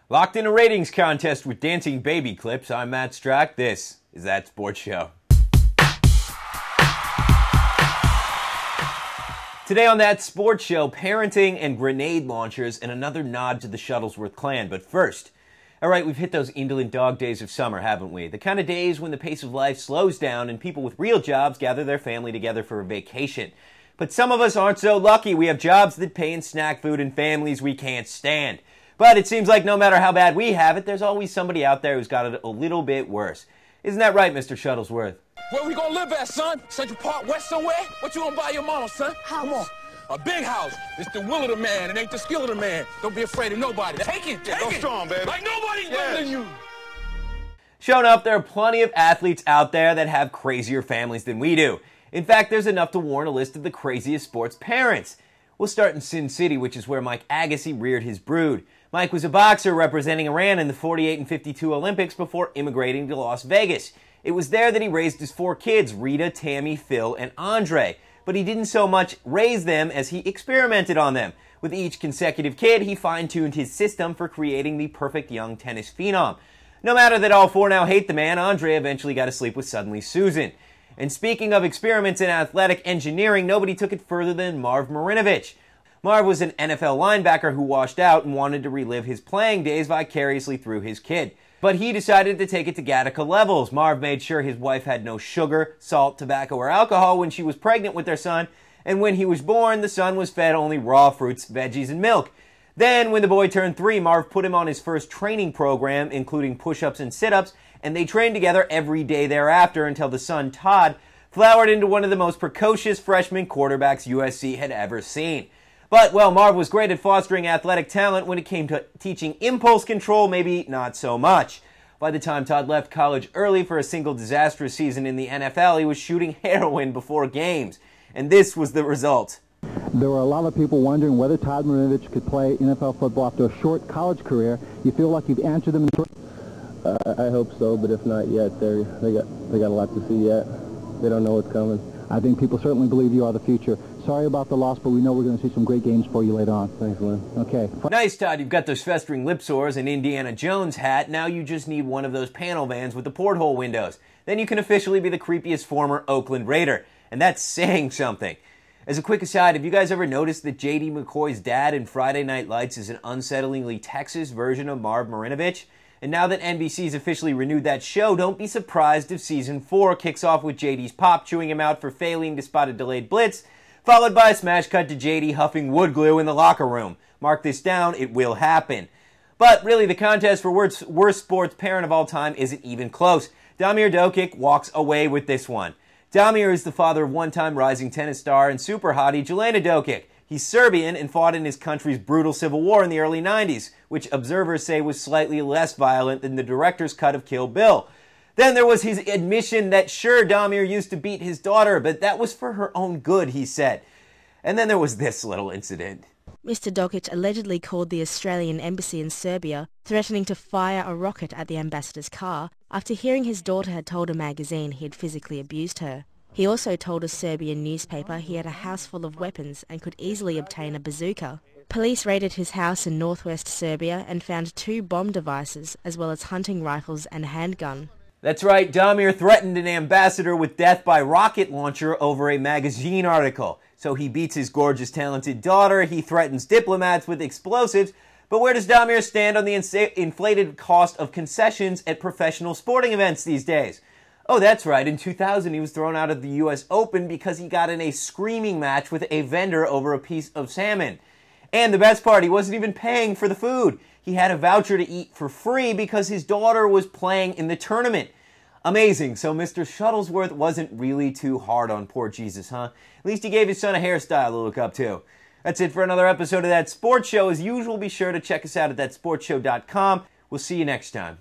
Locked in a ratings contest with dancing baby clips, I'm Matt Straq. This is That Sports Show. Today on That Sports Show, parenting and grenade launchers and another nod to the Shuttlesworth clan. But first, alright, we've hit those indolent dog days of summer, haven't we? The kind of days when the pace of life slows down and people with real jobs gather their family together for a vacation. But some of us aren't so lucky. We have jobs that pay in snack food and families we can't stand. But it seems like no matter how bad we have it, there's always somebody out there who's got it a little bit worse. Isn't that right, Mr. Shuttlesworth? Where we gonna live at, son? Central Park West somewhere? What you gonna buy your mama, son? Come on. A big house. It's the will of the man. It ain't the skill of the man. Don't be afraid of nobody. Take it. Take Go it. strong, baby. Like nobody's better than you. Showing up, there are plenty of athletes out there that have crazier families than we do. In fact, there's enough to warrant a list of the craziest sports parents. We'll start in Sin City, which is where Mike Agassi reared his brood. Mike was a boxer representing Iran in the 48 and 52 Olympics before immigrating to Las Vegas. It was there that he raised his 4 kids, Rita, Tammy, Phil, and Andre. But he didn't so much raise them as he experimented on them. With each consecutive kid, he fine-tuned his system for creating the perfect young tennis phenom. No matter that all 4 now hate the man, Andre eventually got to sleep with Suddenly Susan. And speaking of experiments in athletic engineering, nobody took it further than Marv Marinovich. Marv was an NFL linebacker who washed out and wanted to relive his playing days vicariously through his kid. But he decided to take it to Gattaca levels. Marv made sure his wife had no sugar, salt, tobacco, or alcohol when she was pregnant with their son, and when he was born, the son was fed only raw fruits, veggies, and milk. Then, when the boy turned 3, Marv put him on his first training program, including push-ups and sit-ups, and they trained together every day thereafter until the son, Todd, flowered into one of the most precocious freshman quarterbacks USC had ever seen. But, well, Marv was great at fostering athletic talent. When it came to teaching impulse control, maybe not so much. By the time Todd left college early for a single disastrous season in the NFL, he was shooting heroin before games. And this was the result. There were a lot of people wondering whether Todd Marinovich could play NFL football after a short college career. You feel like you've answered them in short? I hope so, but if not yet, they got a lot to see yet. They don't know what's coming. I think people certainly believe you are the future. Sorry about the loss, but we know we're going to see some great games for you later on. Thanks, Lynn. Okay. Nice, Todd. You've got those festering lip sores and Indiana Jones hat. Now you just need one of those panel vans with the porthole windows. Then you can officially be the creepiest former Oakland Raider. And that's saying something. As a quick aside, have you guys ever noticed that J.D. McCoy's dad in Friday Night Lights is an unsettlingly Texas version of Marv Marinovich? And now that NBC's officially renewed that show, don't be surprised if Season 4 kicks off with JD's pop chewing him out for failing to spot a delayed blitz, followed by a smash cut to JD huffing wood glue in the locker room. Mark this down, it will happen. But really, the contest for worst sports parent of all time isn't even close. Damir Docik walks away with this one. Damir is the father of one-time rising tennis star and super hottie Jelena Docik. He's Serbian and fought in his country's brutal civil war in the early 90s, which observers say was slightly less violent than the director's cut of Kill Bill. Then there was his admission that sure, Damir used to beat his daughter, but that was for her own good, he said. And then there was this little incident. Mr. Docik allegedly called the Australian embassy in Serbia, threatening to fire a rocket at the ambassador's car after hearing his daughter had told a magazine he had physically abused her. He also told a Serbian newspaper he had a house full of weapons and could easily obtain a bazooka. Police raided his house in northwest Serbia and found 2 bomb devices, as well as hunting rifles and a handgun. That's right, Damir threatened an ambassador with death by rocket launcher over a magazine article. So he beats his gorgeous, talented daughter, he threatens diplomats with explosives, but where does Damir stand on the inflated cost of concessions at professional sporting events these days? Oh, that's right. In 2000, he was thrown out of the U.S. Open because he got in a screaming match with a vendor over a piece of salmon. And the best part, he wasn't even paying for the food. He had a voucher to eat for free because his daughter was playing in the tournament. Amazing. So Mr. Shuttlesworth wasn't really too hard on poor Jesus, huh? At least he gave his son a hairstyle to look up to. That's it for another episode of That Sports Show. As usual, be sure to check us out at thatsportshow.com. We'll see you next time.